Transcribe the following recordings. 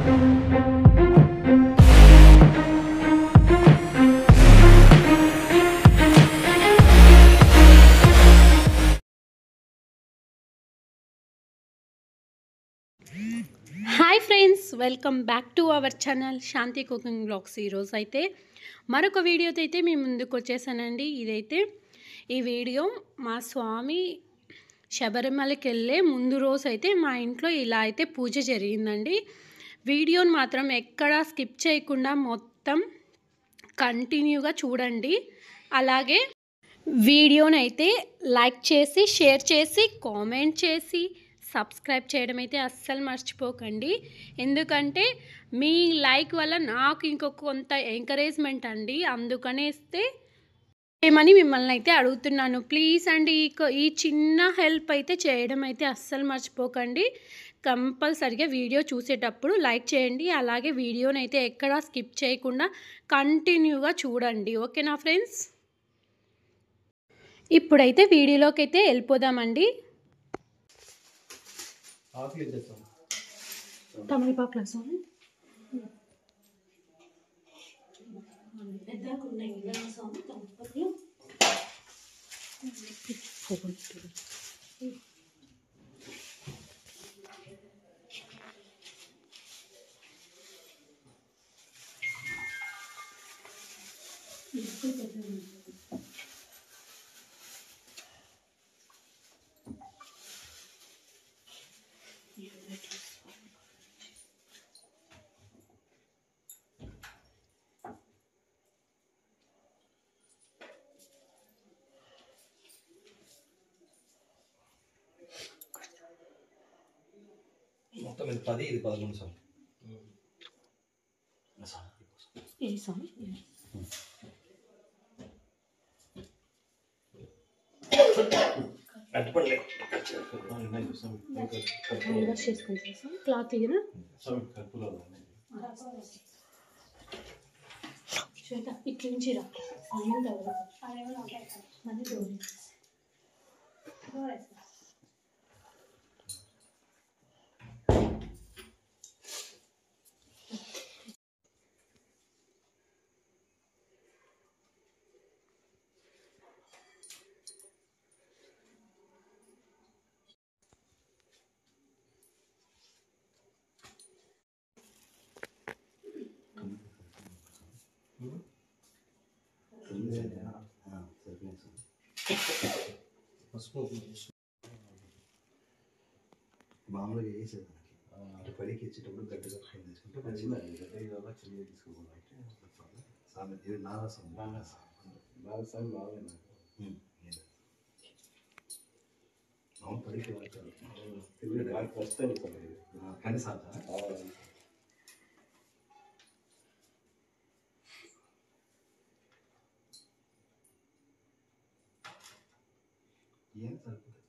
Hi friends, welcome back to our channel Shanti cooking blogs. ఈరోజు అయితే మరొక వీడియోతో అయితే మేము ముందుకు వచ్చేసానండి. ఈ వీడియో మా స్వామి శబరిమలకి వెళ్ళే ముందు రోజు అయితే మా ఇంట్లో ఇలా అయితే పూజ జరిగిందండి. వీడియోని మాత్రం ఎక్కడా స్కిప్ చేయకుండా మొత్తం కంటిన్యూగా చూడండి. అలాగే వీడియోని అయితే లైక్ చేసి, షేర్ చేసి, కామెంట్ చేసి, సబ్స్క్రైబ్ చేయడం అయితే అస్సలు మర్చిపోకండి. ఎందుకంటే మీ లైక్ వల్ల నాకు కొంత ఎంకరేజ్మెంట్ అండి. అందుకనేస్తే ఏమని మిమ్మల్ని అయితే అడుగుతున్నాను. ప్లీజ్ అండి, ఈ చిన్న హెల్ప్ అయితే చేయడం అయితే అస్సలు మర్చిపోకండి. కంపల్సరిగా వీడియో చూసేటప్పుడు లైక్ చేయండి. అలాగే వీడియోని అయితే ఎక్కడా స్కిప్ చేయకుండా కంటిన్యూగా చూడండి. ఓకేనా ఫ్రెండ్స్? ఇప్పుడైతే వీడియోలోకి అయితే వెళ్ళిపోదామండి. తమలపాకులు స్వామి మొత్తం ఇది 10, ఇది 11 సార్. ఇది స్వామి క్లాత్ ఇట్ల నుంచి రా మామూలుగా వేసేది అంటే పైకి ఇచ్చేటప్పుడు గట్టిగా ఫ్రై చేసుకుంటే మంచిగా చిన్న తీసుకోవాలంటే సామెత ఇది నారాసం బాగా అవును పైకి వాడతారు ఫస్ట్ టైం కానీ సార్ ఏం సరిపోతుంది.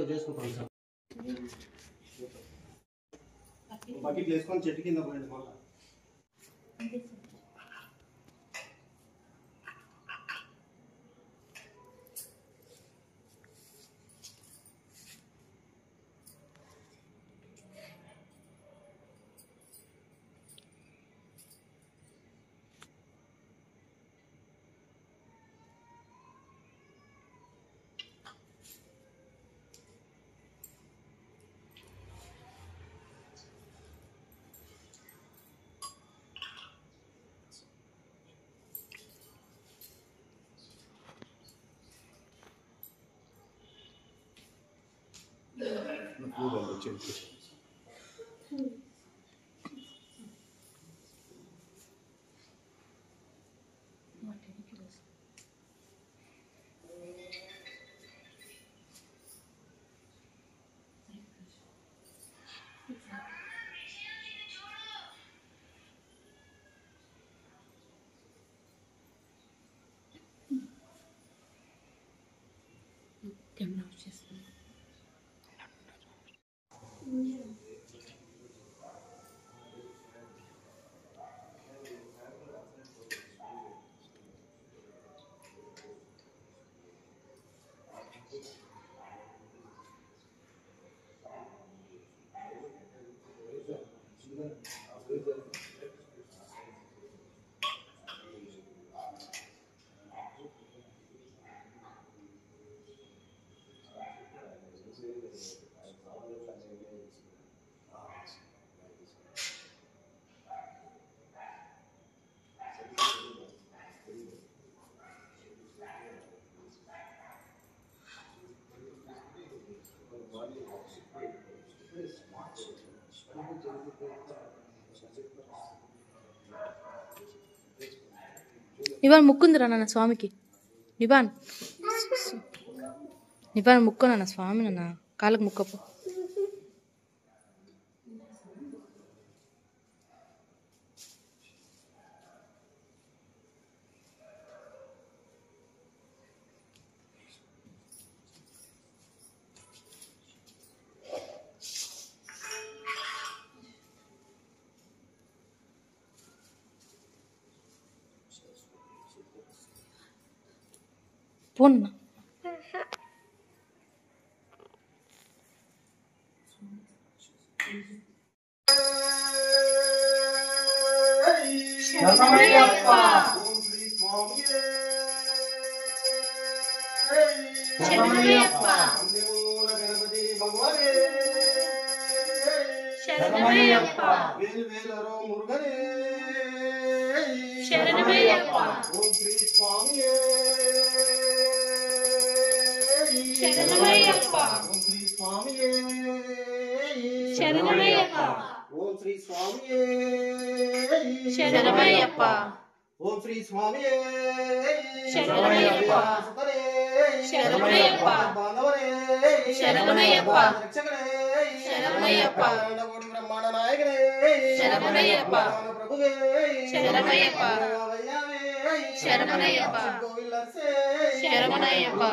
చేసుకుంటాం సార్. బకెట్ వేసుకొని చెట్టు కింద పోయింది మళ్ళా. నివాన్ ముక్కుందిరా నాన్న స్వామికి. నివాన్ నివాన్ ముక్కు నాన్న స్వామి నాన్న కాళ్ళకు ముక్కపు. పోన్న ఓం శ్రీ స్వామి శరణమయ్యప్ప. ఓం శ్రీ స్వామి శరణమయ్యప్ప. శరణమయ్యప్ప. బాంధవనే శరణమయ్యప్ప. రక్షకనే శరణమయ్యప్ప. బ్రహ్మాండ నాయకనే శరణమయ్యప్ప. ప్రభువే శరణమయ్యప్ప. శరణమయ్యప్ప. శరణమయ్యప్ప.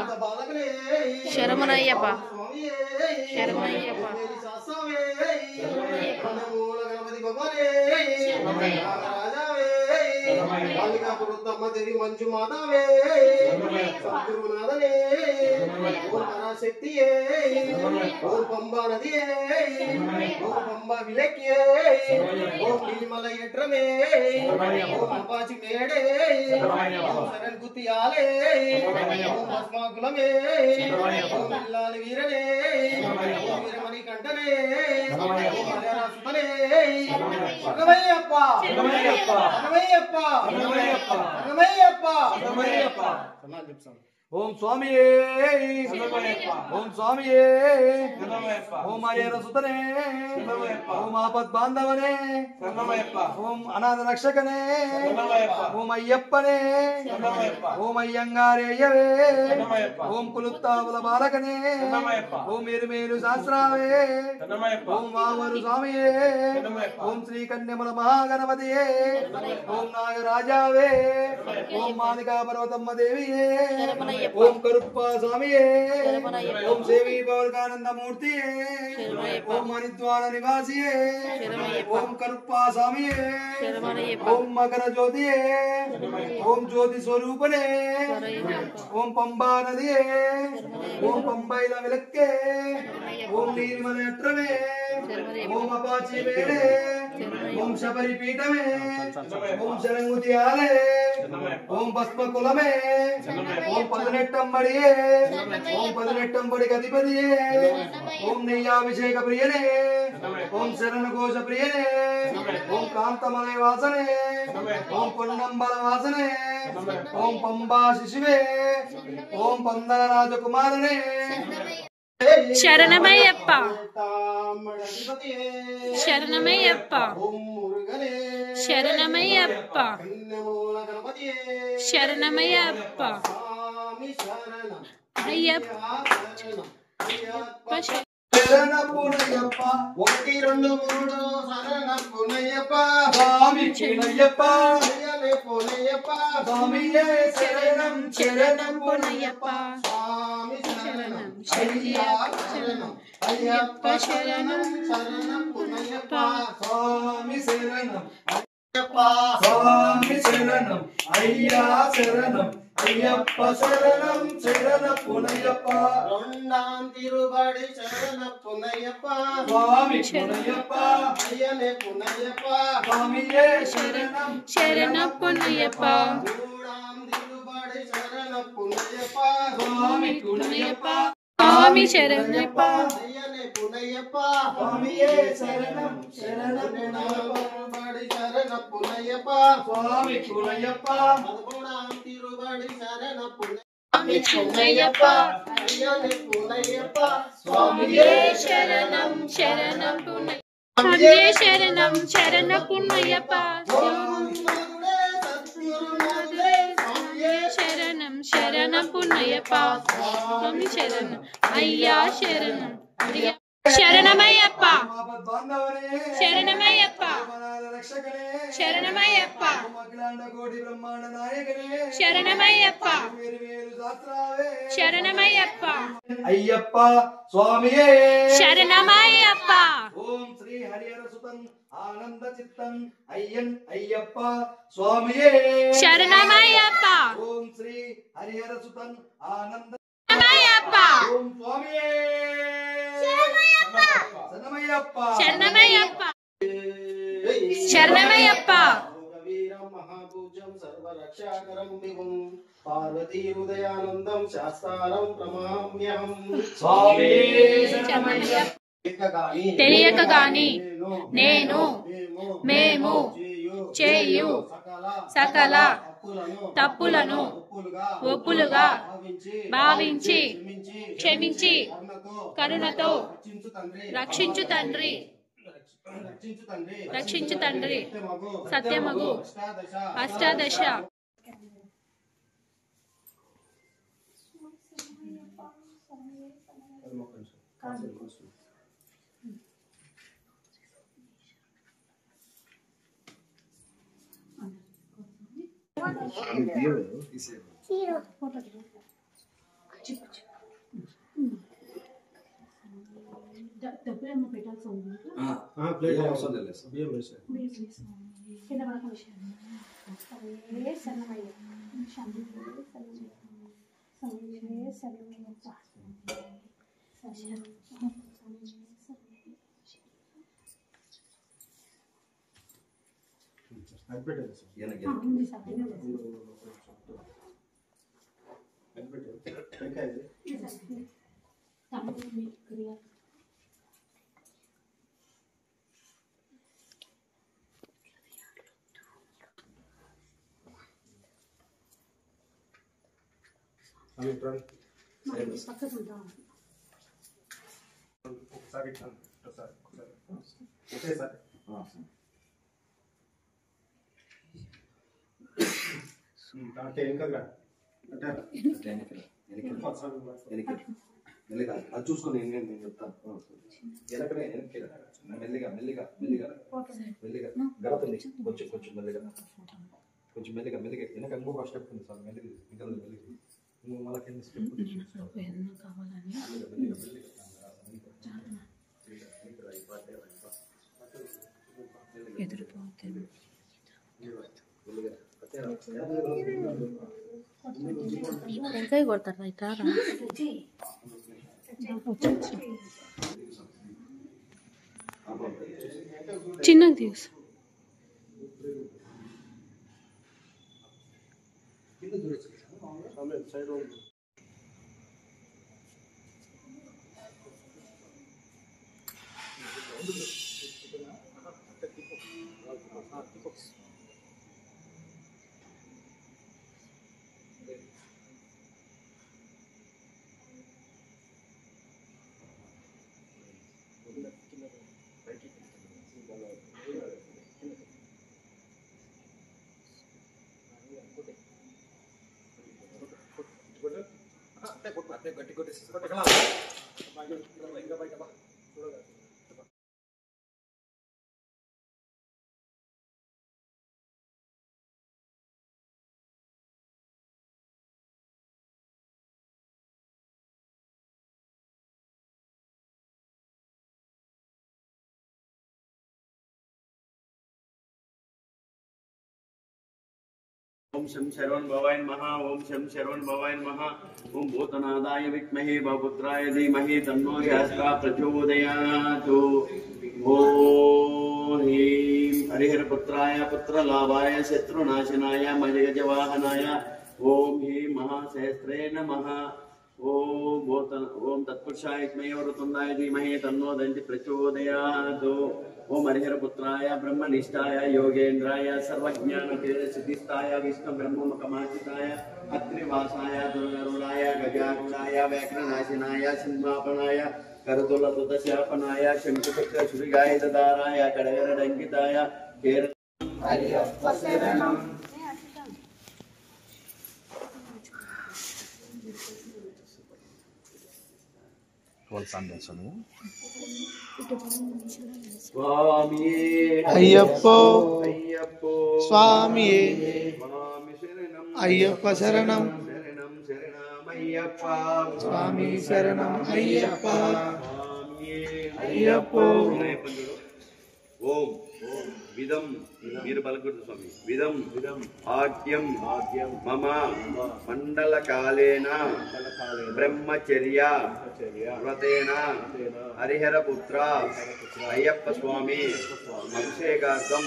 శరణమయ్యప్ప. శరణమయ్యప్ప. దేవి మంచు మాతావే సద్గురునాథనే ఓం పరాశక్తియే ఓం పంబా నదియే ఓం పంబా విలక్యే ఓం నీలిమల ఎట్రమే ఓం అపాచి మేడే ఓం శరణ్ కుతియాలే ఓం భస్మాకులమే ఓం ఇల్లాలి వీరనే ఓం వీరమణి కంఠనే ఓం హరిహరాసుతనే శరణమయ్యప్ప శరణమయ్యప్ప శరణమయ్యప్ప శరణమయ్యప్ప శరణమయ్యప్ప ఓం స్వామియే ఓం స్వామియే ఓం అయ్యర సుతనే ఓం ఆపద్ బాంధవనే ఓం అనాథ రక్షకనే ఓం అయ్యప్పనే ఓం అయ్యంగారే అయ్యవే ఓం కులుత్తావుల బాలకనే ఓం మేరు శాస్త్రావే ఓం వావరు స్వామియే ఓం శ్రీ కన్యముల మహాగణపతియే ఓం నాగరాజావే ఓం మాలికా పర్వతమ్మ దేవియే ఓం కరుప్ప స్వామియే ఓం సేవీ పౌర్కానందమూర్తియే ఓం మణిద్వార నివాసియే ఓం కరుప్ప స్వామియే ఓం మకర జ్యోతియే ఓం జ్యోతి స్వరూపనే ఓం పంబా నదియే ఓం పంబైల విలక్కే ఓం నీలిమల ఎట్రమే ఓం అపాచి వేడే ఓం శబరి పీఠమే ఓం శరంగుతియాలే ఓం భస్మ కులమే ఓం పదునెట్టంబడియే ఓం పదునెట్టంబడి గతిపతియే ఓం నెయ్యాభిషేక ప్రియనే ఓం శరణ ఘోష ప్రియనే ఓం కాంతమలయ వాసనే ఓం పొన్నంబల వాసనే ఓం పంబా శిశువే ఓం పందన రాజకుమారనే శరణమయ్యప్ప శరణమయ్యప్ప శరణమయ్యప్ప శరణమయ్యప్ప అయ్యప్ప శరణపునయ్యప్ప 1 2 3 శరణపునయ్యప్ప స్వామి చిన్నయ్యప్ప అయ్యనే పొనయ్యప్ప స్వామియే శరణం శరణం పొన్నయ్యప్ప స్వామి శరణం అయ్యప్ప శరణం అయ్యప్ప శరణం శరణం పొనయ్యప్ప స్వామి శరణం అయ్యప్ప స్వామి శరణం అయ్యా శరణం అయ్యప్ప శరణం శరణ పునయ్యప్ప రెండాం తిరుబడి శరణ పునయ్యప్ప స్వామి పునయ్యప్ప అయ్యనే పునయ్యప్ప స్వామియే శరణం శరణం పొన్నయ్యప్ప మూడాం తిరుబడి శరణ పునయ్యప్ప స్వామి పునయ్యప్ప స్వామి శరణయ్యప్ప అయ్యనే పునయ్యప్ప స్వామియే శరణం శరణం తిరుబడి శరణ పునయ్యప్ప స్వామి పునయ్యప్ప పదమూడాం తిరుబడి శరణ స్వామి పున్నయ్యప్ప అయ్యనే పునయ్యప్ప స్వామియే శరణం శరణం పున్నయ్యప్ప స్వామియే శరణం శరణ పున్నయ్యప్ప గురునాథుడే సద్గురునాథుడే స్వామియే శరణం శరణం పున్నయ్యప్ప స్వామి శరణం అయ్యా శరణం అయ్యా శరణమయ్యప్ప బాంధవనే శరణమయ్యప్ప రక్షకనే శరణమయ్యప్ప అఖిలాండ కోటి బ్రహ్మాండ నాయకనే శరణమయ్యప్ప వేరు వేరు శాస్త్రావే శరణమయ్యప్ప అయ్యప్ప స్వామియే శరణమయ్యప్ప ఓం శ్రీ హరిహర సుతం ఆనంద చిత్తం అయ్యన్ అయ్యప్ప స్వామియే శరణమయ్యప్ప ఓం శ్రీ హరిహర సుతం ఆనంద శరణమయ్యప్ప ఓం స్వామియే శరణమయ్యప్ప శరణమయ్యప్ప శరణమయ్యప్ప వీరం మహాపూజ్యం సర్వరక్షాకరం విభుం పార్వతీ హృదయానందం శాస్త్రారం ప్రమామ్యహం స్వామి శరణమయ్యప్ప తెలియకగాని తెలియక గాని నేను మేము చేయు సకల తప్పులను ఒప్పులుగా భావించి క్షమించి కరుణతో రక్షించు తండ్రి రక్షించు తండ్రి సత్యమగు అష్టాదశ అది చూసుకుని నేను చెప్తాను వెనకనే మెల్లిగా మెల్లిగా మెల్లిగా మెల్లిగా గడపండి కొంచెం కొంచెం మెల్లిగా కొంచెం మెల్లిగా మెల్లిగా వెనక ఇంకొక స్టెప్ ఉంది సార్ మెల్లిగా ఇంకా మెల్లిగా ఇంకో మళ్ళీ కింద స్టెప్ టెంకాయ కొడతారు ఇట్లా చిన్నగా తీసు గట్టి కొట్టేసి ओम शं शरवण भवाय नमः। ओम शं शरवण भवाय नमः। ओम भूतनादाय विद्महे भवपुत्राय धीमहि तन्नो शास्त्रा प्रचोदयात्। ओम ह्रीं हरिहरपुत्राय पुत्रलाभाय शत्रुनाशनाय मजगजवाहनाय ओम ह्रीं महासहस्रे नमः। ओम तत्पुरुषाय विद्महे वरदुण्डाय धीमहि तन्नो दन्ति प्रचोदयात्। ओम हरिहरपुत्राय ब्रह्मनिष्ठाय योगेन्द्राय सर्वज्ञानसिद्धिस्ताय विष्णु ब्रह्ममुखमाचिताय अत्रिवासाय दुर्गरुडाय गजारूढाय व्याघ्रनाशिनाय सिंहापनाय करतुलतुतशापनाय शङ्कुचक्रशुरिगाय ददाराय कडगरडङ्किताय स्वामी अय्यप्पो अय्यप्पो स्वामी स्वामी शरणं अय्यप्प शरणं शरणं शरणमय्यप्पा स्वामी शरणं अय्यप्प स्वामी अय्यप्पो ओम विदम वीर बलकुर्द स्वामी विदम आद्यम मम मंडल कालेन ब्रह्मचर्य व्रतेन हरिहर पुत्र अय्यप्प स्वामी अभिषेकार्थम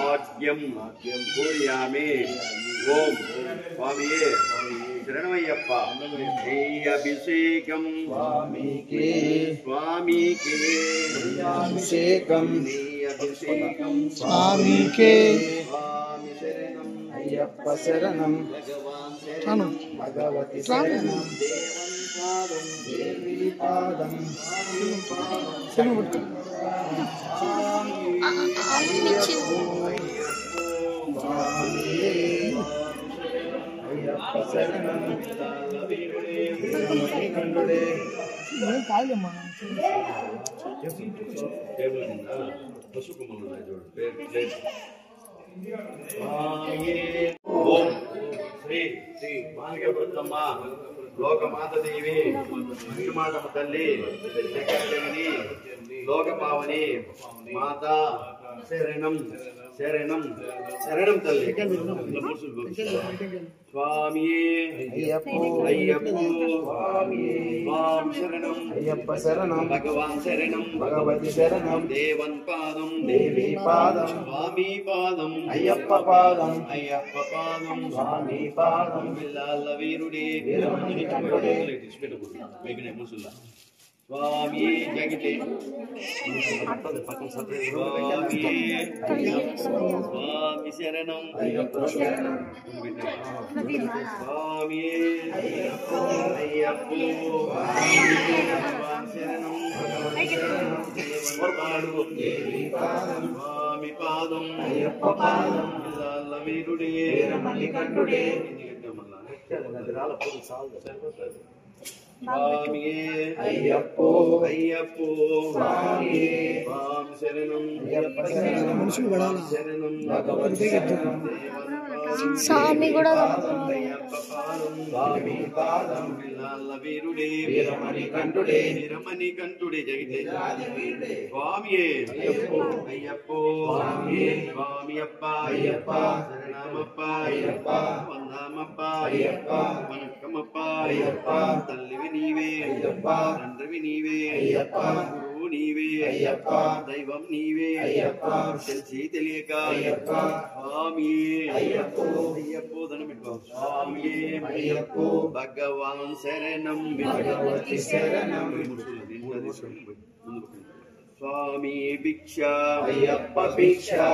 आद्यम पूजयामि। ओम स्वामी शरणमय्यप्प अभिषेकम स्वामी के अभिषेकं अभिषेकम स्वामी के स्वामी शरणम अय्यप्प शरणं भगवान अनु भगवती शरणं देवी पादं अय्यप्प शरणं कंडुडे ओम श्री श्री मार्गवृत्तम्म लोकमाता देवी विष्णुमातम्మ తల్లి జగజ్జనని లోకపావని మాతా శరణం శరణం శరణం తల్లి स्वामी अय्यप्पो अय्यप्पो स्वामी शरणं अय्यप्प शरणं भगवान शरणं भगवती शरणं देवन पादं देवी पादं स्वामी पादं अय्यप्प पादं स्वामी पादं बिल्लाल वीरुडे स्वामी जगते स्वामी शरणं स्वामी अय्यप्पो शरणं स्वामी पादं बिल्लाल वीरुडे स्वामी अय्यप्पो स्वामी शरणं शरणं भगवती स्वामी కూడా स्वामी पादं వీరుడే వీరమణి కంఠుడే వీరమణి కంఠుడే జగితే స్వామి అయ్యప్పో స్వామి అప్ప శరణమప్ప వందమప్ప వనక్కమప్ప తల్లివి నీవే తండ్రివి నీవే గురువు నీవే దైవం నీవే తెలిసి తెలియక స్వామి అయ్యప్పో దండం పెట్టుకో స్వామి అయ్యప్పో భగవాన్ శరణం భగవతి శరణం स्वामी भिक्षा अय्यप्प भिक्षा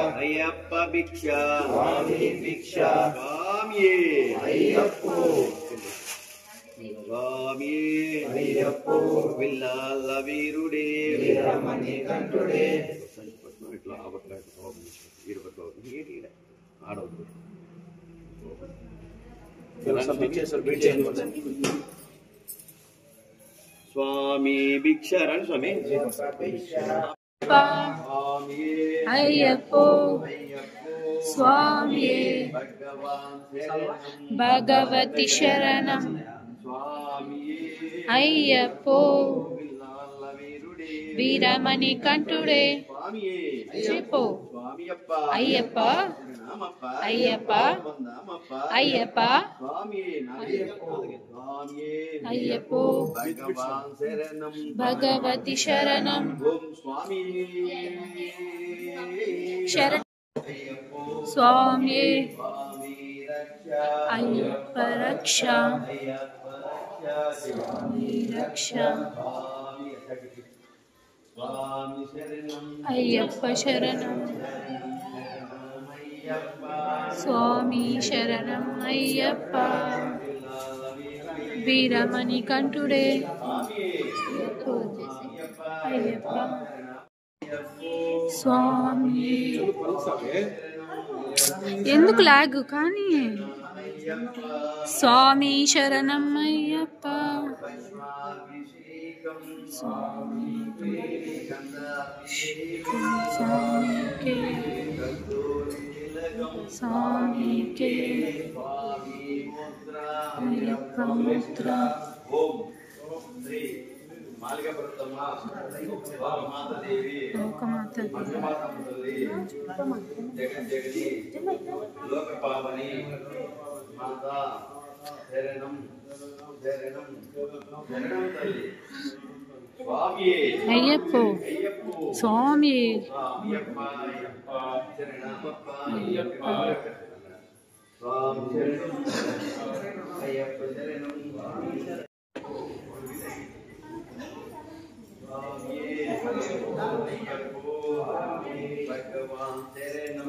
स्वामी भिक्षा स्वामी अय्यप्पो स्वामी अय्यप्पो विल्लाल वीरुडे వీరమణి కంఠుడే ఇట్లా అవట్లా ఆడవద్దు स्वामी भिक्षारण स्वामी स्वामी అయ్యప్పో స్వామి भगवान शरणं భగవతి శరణం स्वामी అయ్యప్పో विल्लाल वीरुडे వీరమణి కంఠుడే स्वामी చెప్పు स्वामी अप्प అయ్యప్ప వందామప్ప అయ్యప్ప వందామప్ప అయ్యప్ప స్వామి స్వామి అయ్యప్పో భగవాన్ శరణం భగవతి శరణం ఓం స్వామి శరణం స్వామి స్వామి రక్ష అయ్యప్ప రక్ష స్వామి రక్ష స్వామి శరణం అయ్యప్ప శరణం స్వామి శరణం అయ్యప్ప వీరమణి కంఠుడే అయ్యప్ప స్వామి ఎందుకు లాగు కానీ స్వామి శరణం అయ్యప్ప స్వామికే స్వామికే అయ్యప్ప ముద్ర ఓం శ్రీ మాలికపురత్తమ్మ మాతాదేవి లోకమాత మంజుమాతల్లి జగజ్జగతి లోకపావని మాతా శరణం శరణం శరణం తల్లి స్వామి అయ్యప్ప అయ్యప్ప స్వామి అయ్యప్ప అయ్యప్ప శరణమప్ప అయ్యప్ప స్వామి శరణం అయ్యప్ప శరణం భగవాన్ శరణం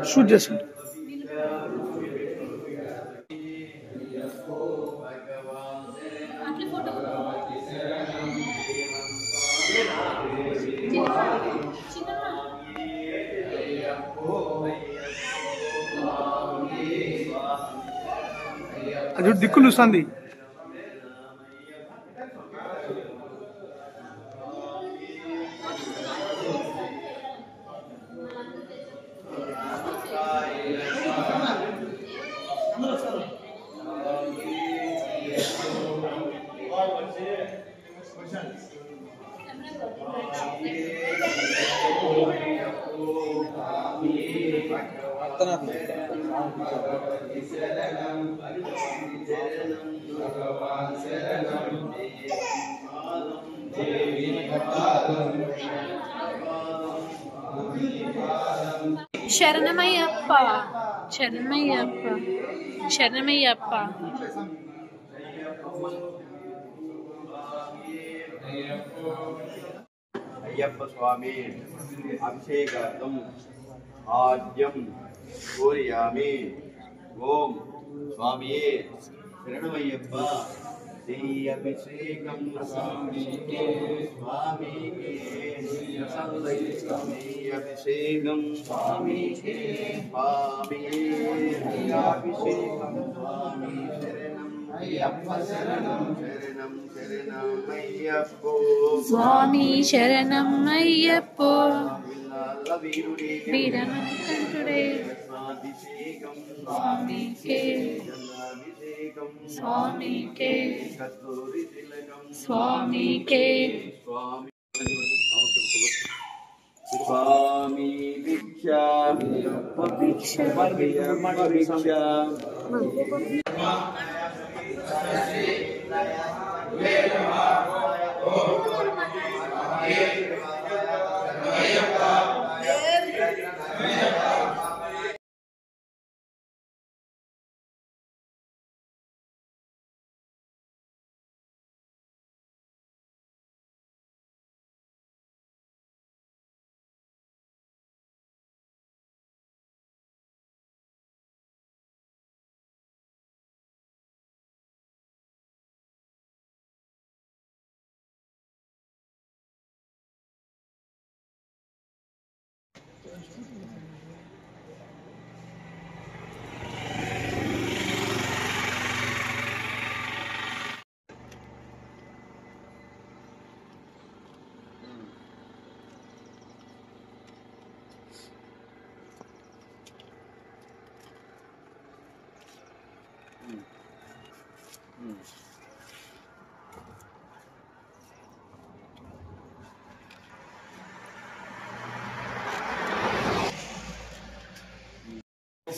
షూట్ చేసుకుంటా అది దిక్కులు చూస్తుంది శరణమయ్యప్ప శరణమయ్యప్ప శరణమయ్యప్ప అయ్యప్ప స్వామి అభిషేకార్థం ఆద్యం పూరయామి ఓం స్వామి శరణమయ్యప్ప శ్రీ అభిషేకం స్వామికే స్వామికే స్వామి అభిషేకం స్వామికే స్వామి అభిషేకం స్వామి శరణం అయ్యప్ప శరణం శరణం శరణమయ్యప్ప స్వామి శరణం అయ్యప్ప వీరుడే వీరమణి కంఠుడే అభిషేకం స్వామికే అభిషేకం స్వామికే కస్తూరి తిలకం స్వామికే స్వామి స్వామి భిక్ష భిక్ష భిక్ష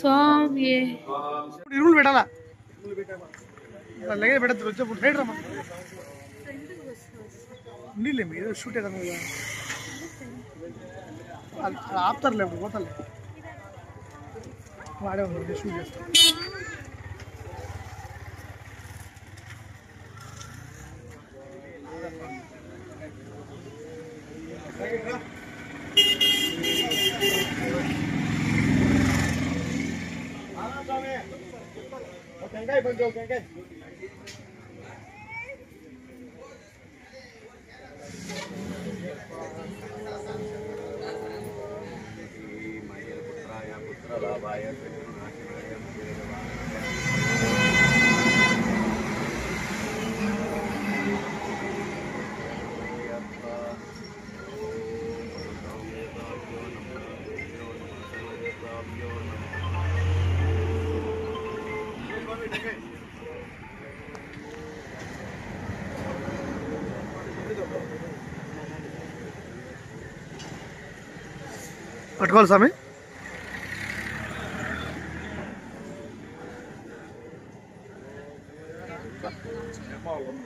స్వామి ఇరువులు పెట్టాలా లగే పెట్టద్దు వచ్చేప్పుడు సైడ్ రమ్మా నీళ్ళే మీరు షూట్ ఏదన్నా ఆపుతారులే పోతారులే వాడే ఉంది షూట్ చేస్తాం పట్టుకోవాలి స్వామి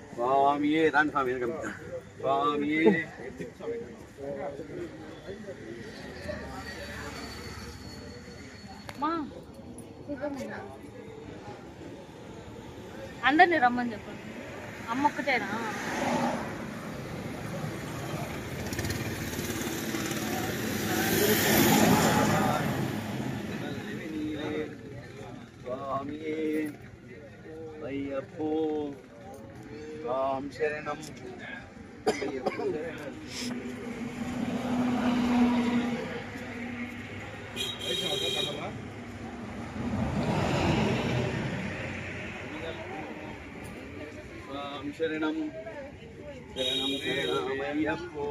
స్వామియే రాని స్వామి స్వామియే అందరినీ రమ్మని చెప్పండి. అమ్మ ఒక్కటేనా? స్వామియే అయ్యప్పో స్వామి శరణం అయ్యప్ప శరణం స్వామి శరణం శరణం శరణమయ్యప్పో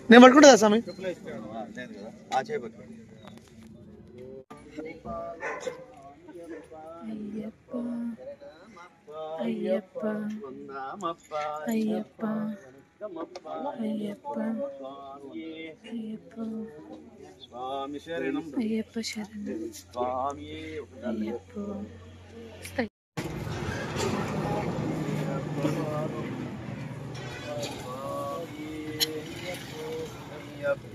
నేను పట్టుకుంటుందా స్వామి అయ్యప్ప అయ్యప్ప అయ్యప్ప అయ్యప్ప స్వామి శరణం అయ్యప్ప శరణం స్వామి అయ్యప్ప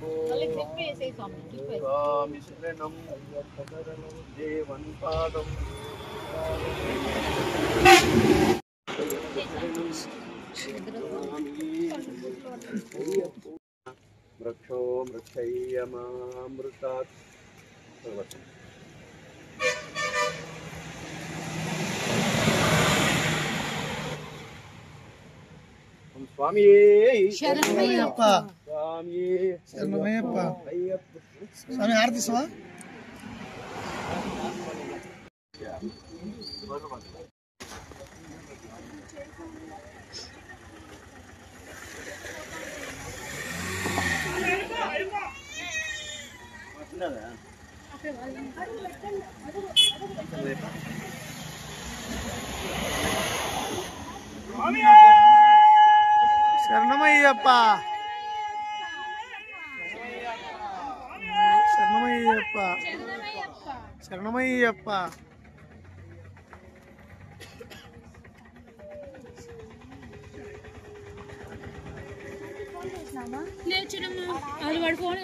స్వామి శరణం దేవన్ పాదం వృక్షో మృక్షయ్యమామృతాత్ స్వామి శరణమయ్యప్ప స్వామి శరణమయ్యప్ప అయ్యప్ప స్వామి హారతిస్తావా శరణమయ్యప్ప శరణమయ్యప్ప శరణమయ్యప్ప లేచినమ్మా అది పడుకోని